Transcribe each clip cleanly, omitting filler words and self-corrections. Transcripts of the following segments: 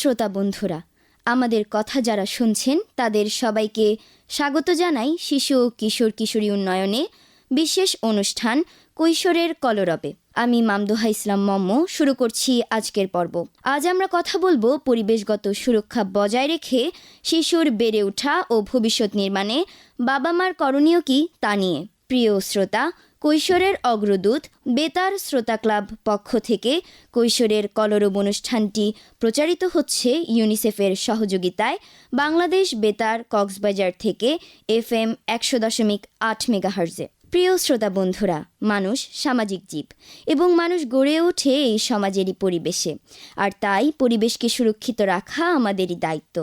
শ্রোতা বন্ধুরা, আমাদের কথা যারা শুনছেন তাদের সবাইকে স্বাগত জানাই শিশু ও কিশোর কিশোরী উন্নয়নে বিশেষ অনুষ্ঠান কৈশোরের কলরবে। আমি মামদুহা ইসলাম মম্ম শুরু করছি আজকের পর্ব। আজ আমরা কথা বলবো পরিবেশগত সুরক্ষা বজায় রেখে শিশুর বেড়ে ওঠা ও ভবিষ্যৎ নির্মাণে বাবা মার করণীয় কি তা নিয়ে। প্রিয় শ্রোতা, কৈশোরের অগ্রদূত বেতার শ্রোতা ক্লাব পক্ষ থেকে কৈশোরের কলরব অনুষ্ঠানটি প্রচারিত হচ্ছে ইউনিসেফের সহযোগিতায় বাংলাদেশ বেতার কক্সবাজার থেকে FM 100.8 মেগাহার্জে। প্রিয় শ্রোতা বন্ধুরা, মানুষ সামাজিক জীব এবং মানুষ গড়ে ওঠে এই সমাজেরই পরিবেশে, আর তাই পরিবেশকে সুরক্ষিত রাখা আমাদেরই দায়িত্ব।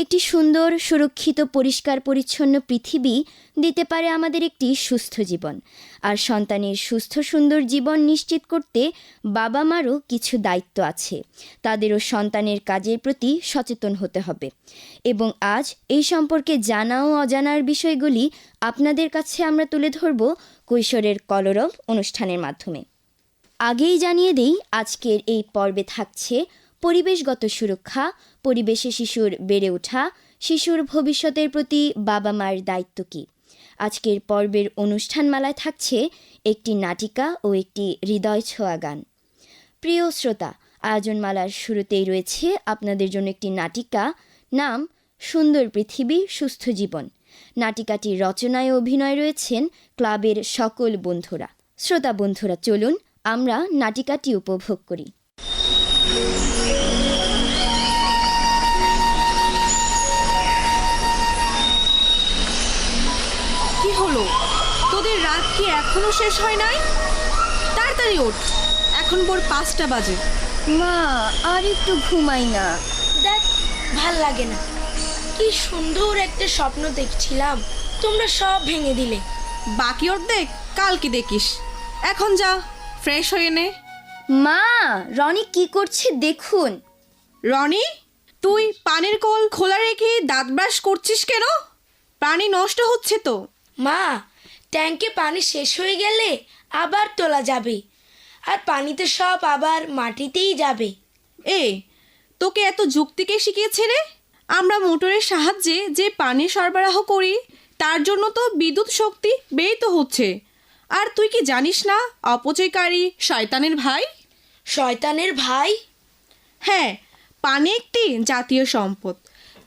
একটি সুন্দর, সুরক্ষিত, পরিষ্কার পরিচ্ছন্ন পৃথিবী দিতে পারে আমাদের একটি সুস্থ জীবন। আর সন্তানের সুস্থ সুন্দর জীবন নিশ্চিত করতে বাবা মারও কিছু দায়িত্ব আছে। তাদেরও সন্তানের কাজের প্রতি সচেতন হতে হবে। এবং আজ এই সম্পর্কে জানা ও অজানার বিষয়গুলি আপনাদের কাছে আমরা তুলে ধরব কৈশোরের কলরব অনুষ্ঠানের মাধ্যমে। আগেই জানিয়ে দেই, আজকের এই পর্বে থাকছে পরিবেশগত সুরক্ষা, পরিবেশে শিশুর বেড়ে ওঠা, শিশুর ভবিষ্যতের প্রতি বাবা মার দায়িত্ব কী। আজকের পর্বের অনুষ্ঠানমালায় থাকছে একটি নাটিকা ও একটি হৃদয় ছোঁয়া গান। প্রিয় শ্রোতা, আয়োজনমালার শুরুতেই রয়েছে আপনাদের জন্য একটি নাটিকা, নাম সুন্দর পৃথিবী সুস্থ জীবন। নাটিকাটির রচনায় ও অভিনয় রয়েছেন ক্লাবের সকল বন্ধুরা। শ্রোতা বন্ধুরা, চলুন আমরা নাটিকাটি উপভোগ করি। কি হলো, তোদের রাত কি এখনো শেষ হয় নাই? তাড়াতাড়ি ওঠ, এখন ভোর 5টা বাজে। মা, আর একটু ঘুমাই না। দেখ, ভাল লাগে না। কি সুন্দর একটা স্বপ্ন দেখছিলাম, তোমরা সব ভেঙে দিলে। বাকি অর্ধেক কালকে দেখিস। এখন যা, ফ্রেশ হয়ে নে। মা, রনি কি করছে দেখুন। রনি, তুই পানির কল খোলা রেখে দাঁত ব্রাশ করছিস কেন? পানি নষ্ট হচ্ছে তো। মা, ট্যাঙ্কে পানি শেষ হয়ে গেলে আবার তোলা যাবে, আর পানিতে সব আবার মাটিতেই যাবে। তোকে এত যুক্তি কে শিখিয়েছে রে? আমরা মোটরের সাহায্যে যে পানি সরবরাহ করি, তার জন্য তো বিদ্যুৎ শক্তি ব্যয়িত হচ্ছে। আর তুই কি জানিস না, অপচয়কারী শয়তানের ভাই? শয়তানের ভাই? হ্যাঁ, পানি একটি জাতীয় সম্পদ।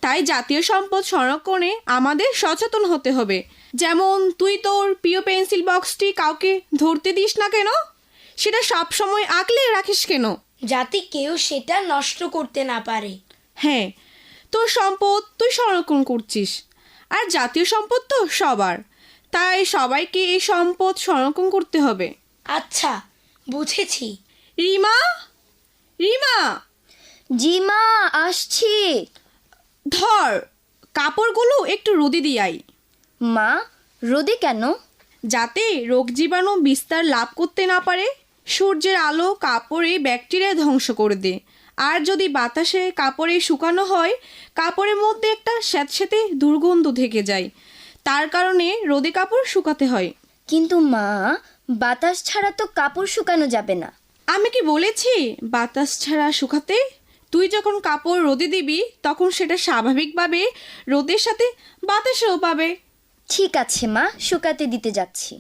তাই জাতীয় সম্পদ সংরক্ষণে আমাদের সচেতন হতে হবে। যেমন তুই তোর প্রিয় পেন্সিল বক্সটি কাউকে ধরতে দিস না কেন? সেটা সব সময় আগলে রাখিস কেন? যাতে কেউ সেটা নষ্ট করতে না পারে। হ্যাঁ, তোর সম্পদ তুই সংরক্ষণ করছিস, আর জাতীয় সম্পদ তো সবার। তাই সবাইকে এই সম্পদ সংরক্ষণ করতে হবে। আচ্ছা, বুঝেছি। রিমা, রিমা! জি মা, আসছি। ধর, কাপড়গুলো একটু রোদে দিয়াই। মা, রোদে কেন? যাতে রোগ জীবাণু বিস্তার লাভ করতে না পারে। সূর্যের আলো কাপড়ে ব্যাকটেরিয়া ধ্বংস করে দেয়। আর যদি বাতাসে কাপড়ে শুকানো হয়, কাপড়ের মধ্যে একটা স্যাঁতস্যাঁতে দুর্গন্ধ থেকে যায়। তার কারণে রোদে কাপড় শুকাতে হয়। কিন্তু মা, বাতাস ছাড়া তো কাপড় শুকানো যাবে না। আমি কি বলেছি বাতাস ছাড়া শুকাতে? তুই যখন কাপড় রোদে দিবি, তখন সেটা স্বাভাবিকভাবে রোদের সাথে বাতাসেও পাবে। ঠিক আছে মা, শুকাতে দিতে যাচ্ছি।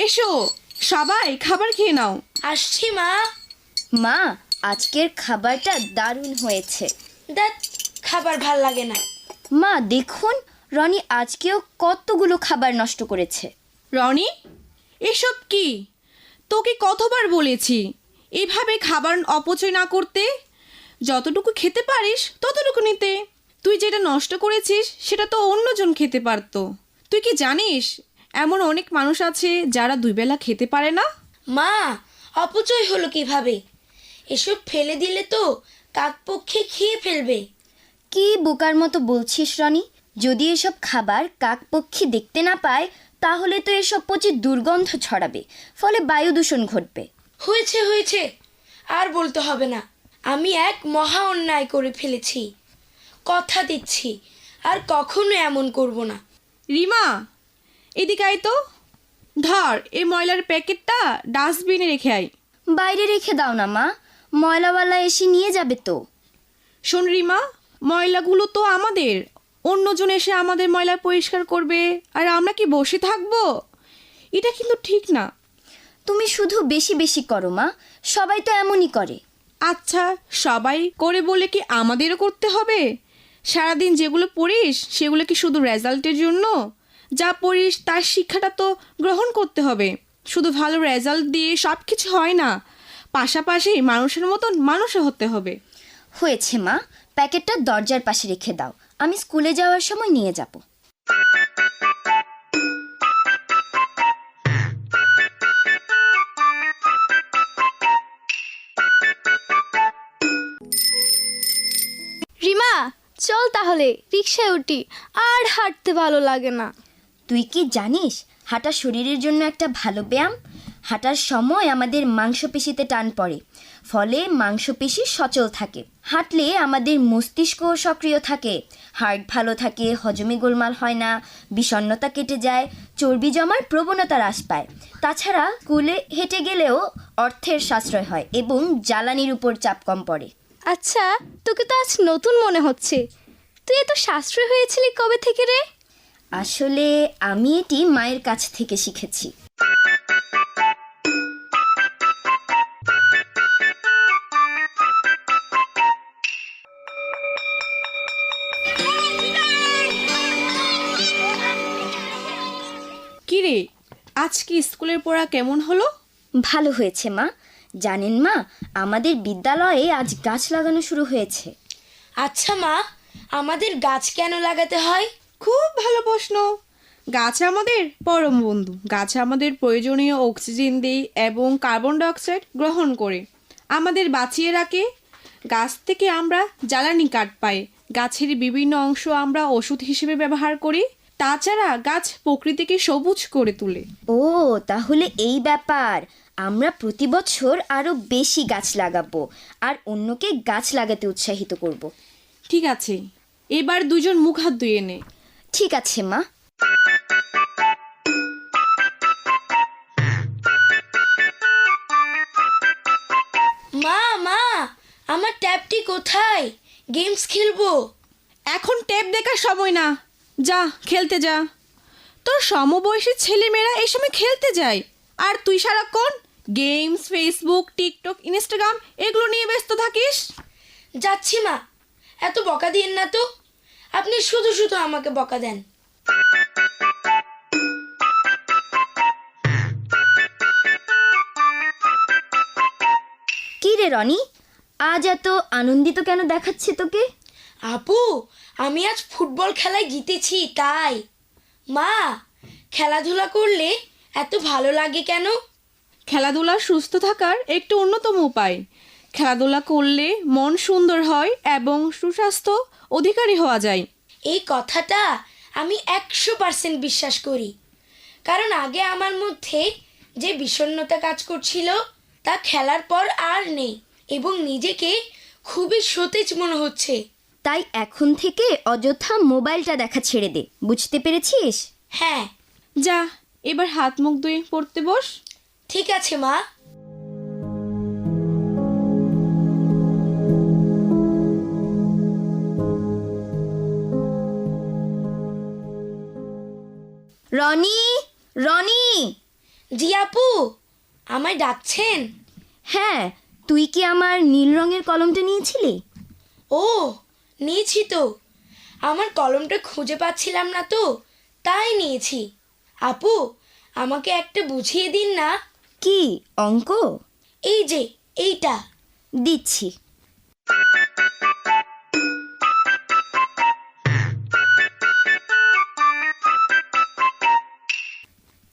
এসো, সবাই খাবার খেয়ে নাও। আসছি মা। মা, আজকের খাবারটা দারুণ হয়েছে। দেখ, খাবার ভাল লাগে না। মা দেখুন, রনি আজকেও কতগুলো খাবার নষ্ট করেছে। রনি, এসব কি? তোকে কতবার বলেছি এভাবে খাবার অপচয় না করতে। যতটুকু খেতে পারিস ততটুকু নিতে। তুই যেটা নষ্ট করেছিস সেটা তো অন্যজন খেতে পারতো। তুই কি জানিস, এমন অনেক মানুষ আছে যারা 2 বেলা খেতে পারে না? মা, অপচয় হলো কিভাবে? এসব ফেলে দিলে তো কাকপক্ষী খেয়ে ফেলবে। কি বোকার মতো বলছিস রনি? যদি এসব খাবার কাকপক্ষী দেখতে না পায়, তাহলে তো এসব পচে দুর্গন্ধ ছড়াবে, ফলে বায়ু দূষণ ঘটবে। হয়েছে হয়েছে, আর বলতে হবে না। আমি এক মহা অন্যায় করে ফেলেছি। কথা দিচ্ছি, আর কখনো এমন করব না। রিমা, এদিকে আয় তো। ধর, এই ময়লার প্যাকেটটা ডাস্টবিনে রেখে আয়। বাইরে রেখে দাও না মা, ময়লাওয়ালা এসে নিয়ে যাবে তো। শোন রিমা, ময়লাগুলো তো আমাদের, অন্যজন এসে আমাদের ময়লা পরিষ্কার করবে আর আমরা কি বসে থাকবো? এটা কিন্তু ঠিক না। তুমি শুধু বেশি বেশি করো মা, সবাই তো এমনই করে। আচ্ছা, সবাই করে বলে কি আমাদেরও করতে হবে? সারাদিন যেগুলো পড়িস সেগুলো কি শুধু রেজাল্টের জন্য? যা পড়িস তার শিক্ষাটা তো গ্রহণ করতে হবে। শুধু ভালো রেজাল্ট দিয়ে সব কিছু হয় না, পাশাপাশি মানুষের মতন মানুষও হতে হবে। হয়েছে মা, প্যাকেটটা দরজার পাশে রেখে দাও, আমি স্কুলে যাওয়ার সময় নিয়ে যাব। রিমা, চল তাহলে রিকশায় উঠি, আর হাঁটতে ভালো লাগে না। তুই কি জানিস হাঁটা শরীরের জন্য একটা ভালো ব্যায়াম? হাঁটার সময় আমাদের মাংসপেশিতে টান পড়ে, ফলে মাংসপেশি সচল থাকে। হাঁটলে আমাদের মস্তিষ্কও সক্রিয় থাকে, হার্ট ভালো থাকে, হজমে গোলমাল হয় না, বিষণ্ণতা কেটে যায়, চর্বি জমার প্রবণতা হ্রাস পায়। তাছাড়া স্কুলে হেঁটে গেলেও অর্থের সাশ্রয় হয় এবং জ্বালানির উপর চাপ কম পড়ে। আচ্ছা, তোকে তো আজ নতুন মনে হচ্ছে। তুই এত সাশ্রয় হয়েছিলি কবে থেকে রে? আসলে আমি এটি মায়ের কাছ থেকে শিখেছি। কিরে, আজকে স্কুলের পড়া কেমন হলো? ভালো হয়েছে মা। জানেন মা, আমাদের বিদ্যালয়ে আজ গাছ লাগানো শুরু হয়েছে। আচ্ছা মা, আমাদের গাছ কেন লাগাতে হয়? খুব ভালো প্রশ্ন। গাছ আমাদের পরম বন্ধু। গাছ আমাদের প্রয়োজনীয় অক্সিজেন দেয় এবং কার্বন ডাইঅক্সাইড গ্রহণ করে আমাদের বাঁচিয়ে রাখে। গাছ থেকে আমরা জ্বালানি কাঠ পাই, গাছের বিভিন্ন অংশ আমরা ওষুধ হিসেবে ব্যবহার করি। তাছাড়া গাছ প্রকৃতিকে সবুজ করে তোলে। ও, তাহলে এই ব্যাপার। আমরা প্রতি বছর আরো বেশি গাছ লাগাবো আর অন্যকে গাছ লাগাতে উৎসাহিত করব। ঠিক আছে, এবার দুজন মুখ হাত ধুয়ে নে। ঠিক আছে মা। মা মা, আমার ট্যাবটি কোথায়? গেমস খেলবো। এখন টেপ দেখার সময় না, যা খেলতে যা। তোর সমবয়সী ছেলেমেয়েরা এই সময় খেলতে যায়, আর তুই সারাক্ষণ গেমস, ফেসবুক, টিকটক, ইনস্টাগ্রাম এগুলো নিয়ে ব্যস্ত থাকিস। যাচ্ছি মা, এত বকা দিন না তো। আপনি শুধু শুধু আমাকে বকা দেন। কি রে রনি, আজ এত আনন্দিত কেন দেখাচ্ছে তোকে? আপু, আমি আজ ফুটবল খেলায় জিতেছি তাই। মা, খেলাধুলা করলে এত ভালো লাগে কেন? খেলাধুলা সুস্থ থাকার একটু অন্যতম উপায়। খেলাধুলা করলে মন সুন্দর হয় এবং সুস্বাস্থ্য অধিকারী হওয়া যায়। এই কথাটা আমি 100% বিশ্বাস করি। কারণ আগে আমার মধ্যে যে বিষণ্ণতা কাজ করছিল তা খেলার পর আর নেই এবং নিজেকে খুবই সতেজ মনে হচ্ছে। তাই এখন থেকে অযথা মোবাইলটা দেখা ছেড়ে দে, বুঝতে পেরেছিস? হ্যাঁ, যা, এবার হাত মুখ ধুয়ে পড়তে বস। ঠিক আছে মা। রনি, রনি! জি আপু, আমায় ডাকছেন? হ্যাঁ, তুই কি আমার নীল রঙের কলমটা নিয়েছিলি? ও, নিয়েছি তো। আমার কলমটা খুঁজে পাচ্ছিলাম না তো, তাই নিয়েছি। আপু, আমাকে একটা বুঝিয়ে দিন না। কি অঙ্ক? এই যে এইটা। দিচ্ছি।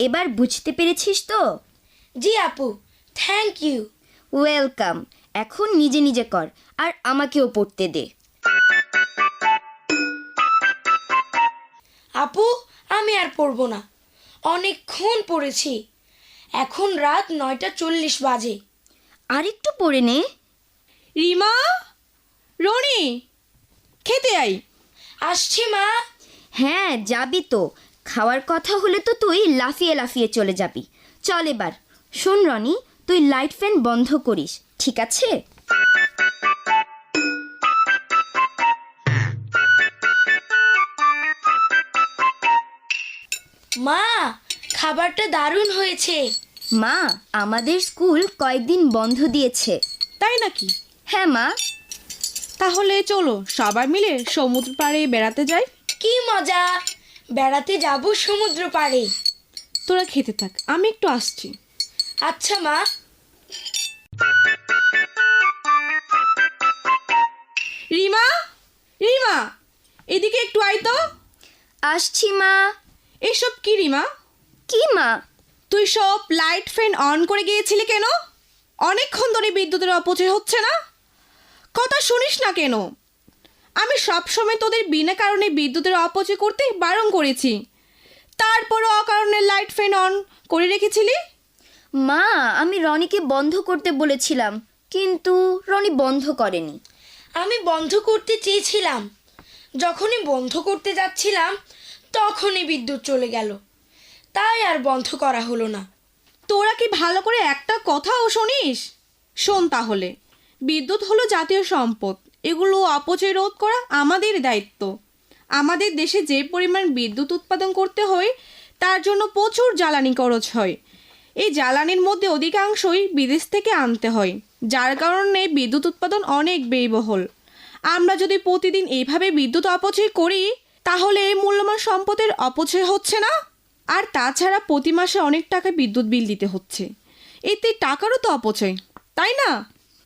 এবার বুঝতে পেরেছিস তো? জি আপু, থ্যাংক ইউ। ওয়েলকাম। এখন নিজে নিজে কর আর আমাকেও পড়তে দে। আপু, আমি আর পড়বো না, অনেকক্ষণ পড়েছি। এখন রাত 9:40 বাজে। আরেকটু পড়ে নে। রিমা, রনি, খেতে আই। আসছি মা। হ্যাঁ যাবি তো, খাওয়ার কথা হলে তো তুই লাফিয়ে লাফিয়ে চলে যাবি। চল এবার। শোন রনি, তুই লাইট ফ্যান বন্ধ করিস, ঠিক আছে? মা, খাবারটা দারুণ হয়েছে। মা, আমাদের স্কুল কয়েকদিন বন্ধ দিয়েছে। তাই নাকি? হ্যাঁ মা। তাহলে চলো সবাই মিলে সমুদ্র পাড়ে বেড়াতে যাই। কি মজা! বেড়াতে যাব সমুদ্র পাড়ে। তোরা খেতে থাক, আমি একটু আসছি। আচ্ছা মা। রিমা, রিমা, এদিকে একটু আয় তো। আসছি মা। এসব কি রিমা? কি মা? তুই সব লাইট ফ্যান অন করে গিয়েছিলি কেন? অনেকক্ষণ ধরে বিদ্যুতের অপচয় হচ্ছে না? কথা শুনিস না কেন? আমি সবসময় তোদের বিনা কারণে বিদ্যুতের অপচয় করতে বারণ করেছি, তারপরও অকারণে লাইট ফ্যান অন করে রেখেছিলি। মা, আমি রনিকে বন্ধ করতে বলেছিলাম, কিন্তু রনি বন্ধ করেনি। আমি বন্ধ করতে চেয়েছিলাম, যখনই বন্ধ করতে যাচ্ছিলাম তখনই বিদ্যুৎ চলে গেল, তাই আর বন্ধ করা হলো না। তোরা কি ভালো করে একটা কথাও শুনিস? শোন তাহলে, বিদ্যুৎ হলো জাতীয় সম্পদ, এগুলো অপচয় রোধ করা আমাদের দায়িত্ব। আমাদের দেশে যে পরিমাণ বিদ্যুৎ উৎপাদন করতে হয় তার জন্য প্রচুর জ্বালানি খরচ হয়। এই জ্বালানির মধ্যে অধিকাংশই বিদেশ থেকে আনতে হয়, যার কারণে বিদ্যুৎ উৎপাদন অনেক ব্যয়বহুল। আমরা যদি প্রতিদিন এইভাবে বিদ্যুৎ অপচয় করি তাহলে এই মূল্যবান সম্পদের অপচয় হচ্ছে না? আর তাছাড়া প্রতি মাসে অনেক টাকা বিদ্যুৎ বিল দিতে হচ্ছে, এতে টাকারও তো অপচয়, তাই না?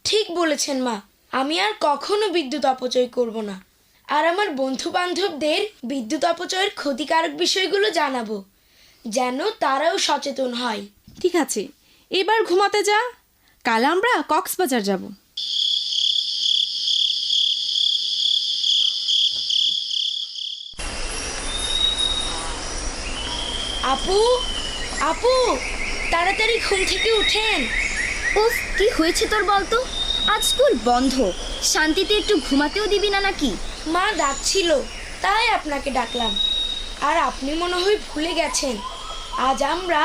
ঠিক বলেছেন মা, আমি আর কখনো বিদ্যুৎ অপচয় করব না। আর আমার বন্ধু বান্ধবদের বিদ্যুৎ অপচয়ের ক্ষতিকারক বিষয়গুলো জানাবো, যেন তারাও সচেতন হয়। ঠিক আছে, এবার ঘুমাতে যা, কাল আমরা কক্সবাজার যাব। আপু, আপু, তাড়াতাড়ি ঘুম থেকে উঠেন। উফ, কি হয়েছে তোর বলতো? আজ স্কুল বন্ধ, শান্তিতে একটু ঘুমাতেও দিবি না নাকি? মা ডাকছিল, তাই আপনাকে ডাকলাম। আর আপনি মনে হয় ভুলে গেছেন, আজ আমরা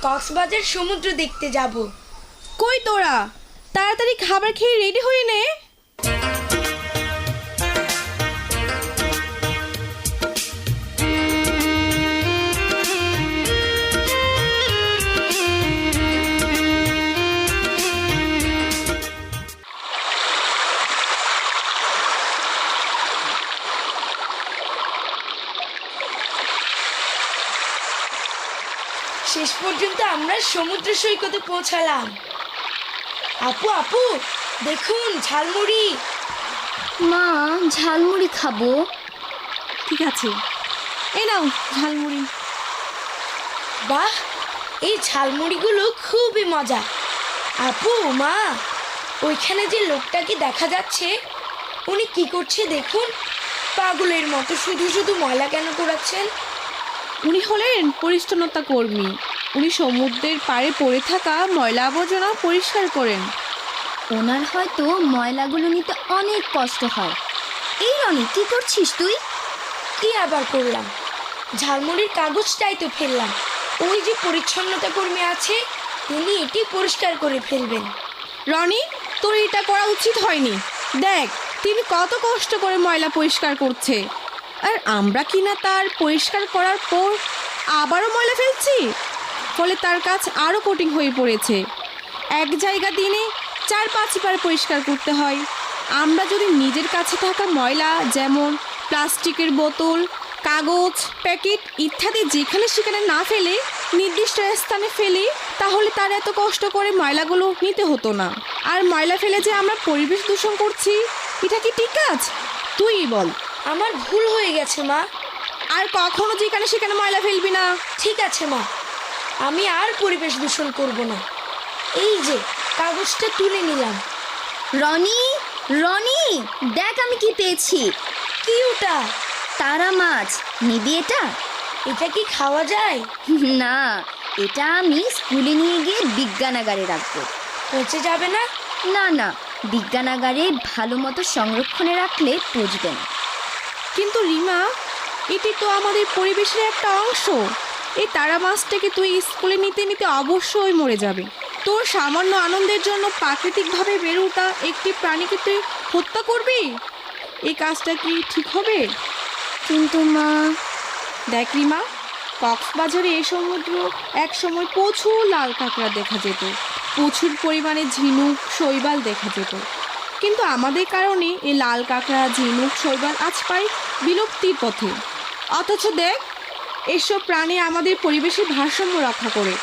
কক্সবাজার সমুদ্র দেখতে যাব। কই তোরা, তাড়াতাড়ি খাবার খেয়ে রেডি হয়ে নে। শেষ পর্যন্ত আমরা সমুদ্র সৈকতে পৌঁছালাম। আপু, আপু, দেখুন ঝালমুড়ি। মা, ঝালমুড়ি খাবো। ঠিক আছে, এ নাও ঝালমুড়ি। বাহ, এই ঝালমুড়িগুলো খুবই মজা। আপু, মা, ওইখানে যে লোকটাকে দেখা যাচ্ছে, উনি কি করছে দেখুন, পাগলের মতো শুধু শুধু ময়লা কেন কুড়াচ্ছেন? উনি হলেন পরিচ্ছন্নতা কর্মী, উনি সমুদ্রের পাড়ে পড়ে থাকা ময়লা আবর্জনা পরিষ্কার করেন। ওনার হয়তো ময়লাগুলো নিতে অনেক কষ্ট হয়। এই রনি, কি করছিস তুই? কি আবার করলাম? ঝালমুড়ির কাগজটাই তো ফেললাম। ওই যে পরিচ্ছন্নতা কর্মী আছে, তিনি এটি পরিষ্কার করে ফেলবেন। রনি, তোর এটা করা উচিত হয়নি। দেখ, তিনি কত কষ্ট করে ময়লা পরিষ্কার করছে, আর আমরা কিনা তার পরিষ্কার করার পর আবারও ময়লা ফেলছি, ফলে তার কাজ আরও কঠিন হয়ে পড়েছে। এক জায়গা দিনে 4-5 বার পরিষ্কার করতে হয়। আমরা যদি নিজের কাছে থাকা ময়লা, যেমন প্লাস্টিকের বোতল, কাগজ, প্যাকেট ইত্যাদি যেখানে সেখানে না ফেলে নির্দিষ্ট স্থানে ফেলি, তাহলে তার এত কষ্ট করে ময়লাগুলো নিতে হতো না। আর ময়লা ফেলে যে আমরা পরিবেশ দূষণ করছি, এটা কি ঠিক কাজ? তুই বল। আমার ভুল হয়ে গেছে মা। আর কখনো যেখানে সেখানে ময়লা ফেলবি না। ঠিক আছে মা, আমি আর পরিবেশ দূষণ করব না। এই যে কাগজটা তুলে নিলাম। রনি, রনি, দেখ আমি কি পেয়েছি। কি ওটা? তারা মাছ, নিবি এটা? এটা কি খাওয়া যায়? না, এটা আমি স্কুলে নিয়ে গিয়ে বিজ্ঞানাগারে রাখবো। পচে যাবে না? না না, বিজ্ঞানাগারে ভালো মতো সংরক্ষণে রাখলে পচবে না। কিন্তু রিমা, এটি তো আমাদের পরিবেশের একটা অংশ। এই তারা মাছটাকে তুই স্কুলে নিতে নিতে অবশ্যই মরে যাবে। তোর সামান্য আনন্দের জন্য প্রাকৃতিকভাবে বেড়ে ওঠা একটি প্রাণীকে তুই হত্যা করবি? এই কাজটা কি ঠিক হবে? কিন্তু মা, দেখ রিমা, কক্সবাজারে এই সমুদ্র এক সময় প্রচুর লাল কাঁকড়া দেখা যেত, প্রচুর পরিমাণে ঝিনুক, শৈবাল দেখা যেত। কিন্তু আমাদের কারণে এই লাল কাঁকড়া, ঝিনুক, শৈবাল আজ প্রায় বিলুপ্তির পথে। অথচ দেখ, এসব প্রাণী আমাদের পরিবেশের ভারসাম্য রক্ষা করে।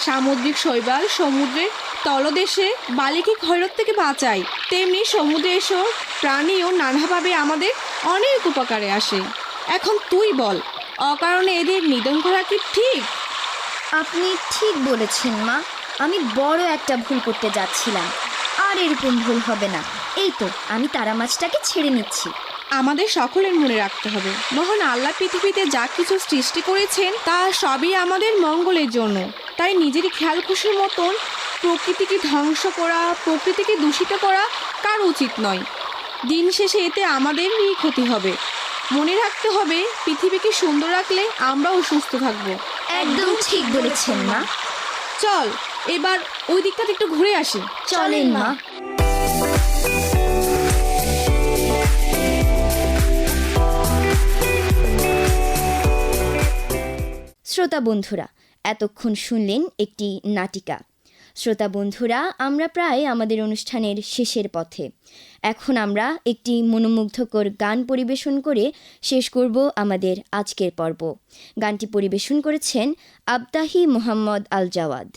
সামুদ্রিক শৈবাল সমুদ্রের তলদেশে বালিকে ক্ষয়রোধ থেকে বাঁচায়, তেমনি সমুদ্রে এসব প্রাণীও নানাভাবে আমাদের অনেক উপকারে আসে। এখন তুই বল, অকারণে এদের নিধন করা কি ঠিক? আপনি ঠিক বলেছেন মা। আমি বড় একটা ভুল করতে যাচ্ছিলাম, আর এরকম ভুল হবে না। এই তো, আমি তারা মাছটাকে ছেড়ে নিচ্ছি। আমাদের সকলের মনে রাখতে হবে, মহান আল্লাহ পৃথিবীতে যা কিছু সৃষ্টি করেছেন তা সবই আমাদের মঙ্গলের জন্য। তাই নিজেরই খেয়াল খুশির মতন প্রকৃতিকে ধ্বংস করা, প্রকৃতিকে দূষিত করা কার উচিত নয়। দিন শেষে এতে আমাদেরই ক্ষতি হবে। মনে রাখতে হবে, পৃথিবীকে সুন্দর রাখলে আমরাও সুস্থ থাকবো। একদম ঠিক বলেছেন মা। চল এবার ওই দিকটাতে একটু ঘুরে আসি। চলেন মা। শ্রোতা বন্ধুরা, এতক্ষণ শুনলেন একটি নাটিকা। শ্রোতা বন্ধুরা, আমরা প্রায় আমাদের অনুষ্ঠানের শেষের পথে। এখন আমরা একটি মনোমুগ্ধকর গান পরিবেশন করে শেষ করব আমাদের আজকের পর্ব। গানটি পরিবেশন করেছেন আবতাহি মোহাম্মদ আল জাওয়াদ।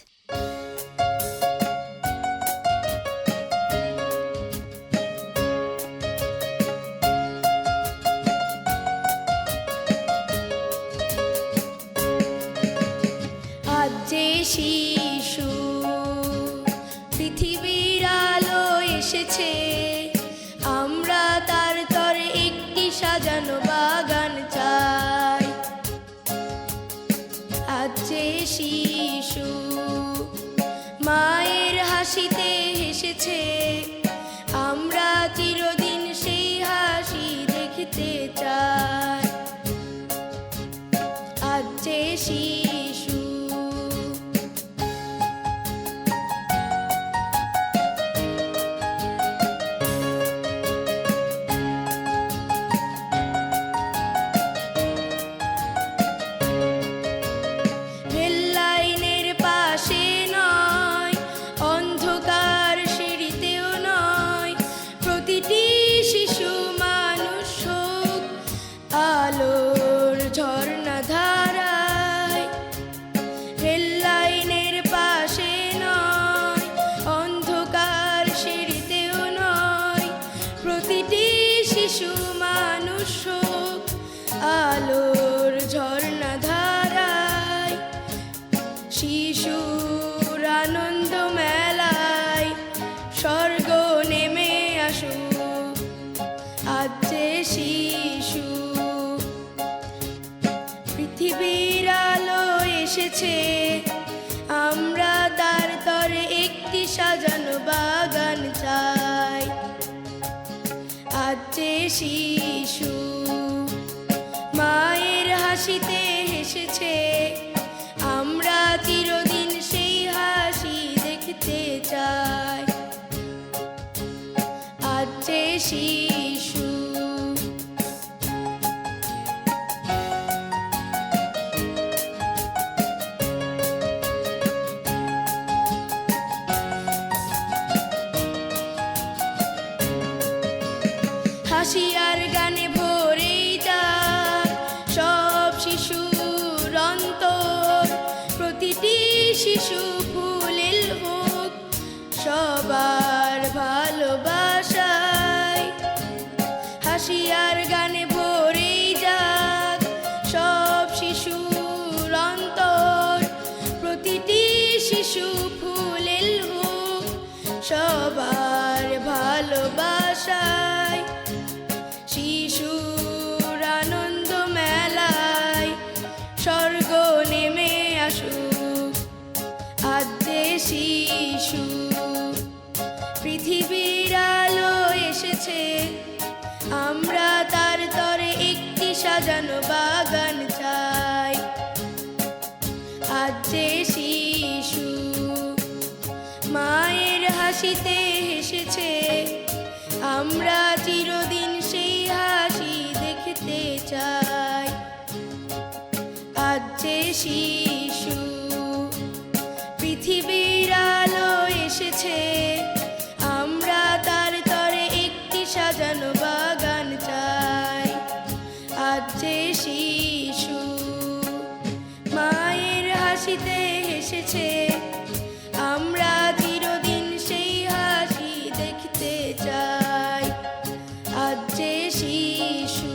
আজ যে শিশু পৃথিবীর আলো এসেছে, আমরা তার তরে একটি সাজানো বাগান চাই। আজ যে শিশু মায়ের হাসিতে হেসেছে, আমরা চিরদিন সেই হাসি দেখতে চাই। আজ যে শিশু রেললাইনের পাশে নয়, অন্ধকার সিঁড়িতেও নয়, প্রতিটি শিশু মানুষ হোক আলোর ঝর্ণা ধারায়। রেললাইনের পাশে নয়, অন্ধকার সিঁড়িতেও নয়, প্রতিটি শিশু মানুষ হোক আলোর ঝর্ণা ধারায়। শিশুর আনন্দ মেলায় স্বর্গ নেমে আসুক। আজ যে শিশু পৃথিবীর আলো এসেছে, আমরা তার তরে একটি সাজানো বাগান চাই। আজ যে শিশু মায়ের হাসিতে হেসেছে, আমরা চিরদিন সেই হাসি দেখতে চাই। আজ যে শিশু হাসি আর গানে ভরেই যাক সব শিশুর অন্তর, প্রতিটি শিশু ফুলেল হোক সবার ভালোবাসায়। হাসি আর গানে ভরেই যাক সব শিশুর অন্তর, প্রতিটি শিশু ফুলেল হোক সবার ভালোবাসায়। শিশুর আনন্দ মেলায় স্বর্গ নেমে আসুক। আজ যে শিশু পৃথিবীর আলো এসেছে, আমরা তার তরে একটি সাজানো বাগান চাই। আজ যে শিশু মায়ের হাসিতে হেসেছে, আমরা চিরদিন সেই হাসি দেখতে চাই। আজ যে শিশু পৃথিবীর আলো এসেছে, আমরা তার তরে একটি সাজানো বাগান চাই। আজ যে শিশু মায়ের হাসিতে হেসেছে, আমরা চিরদিন সেই হাসি দেখতে চাই। আজ যে শিশু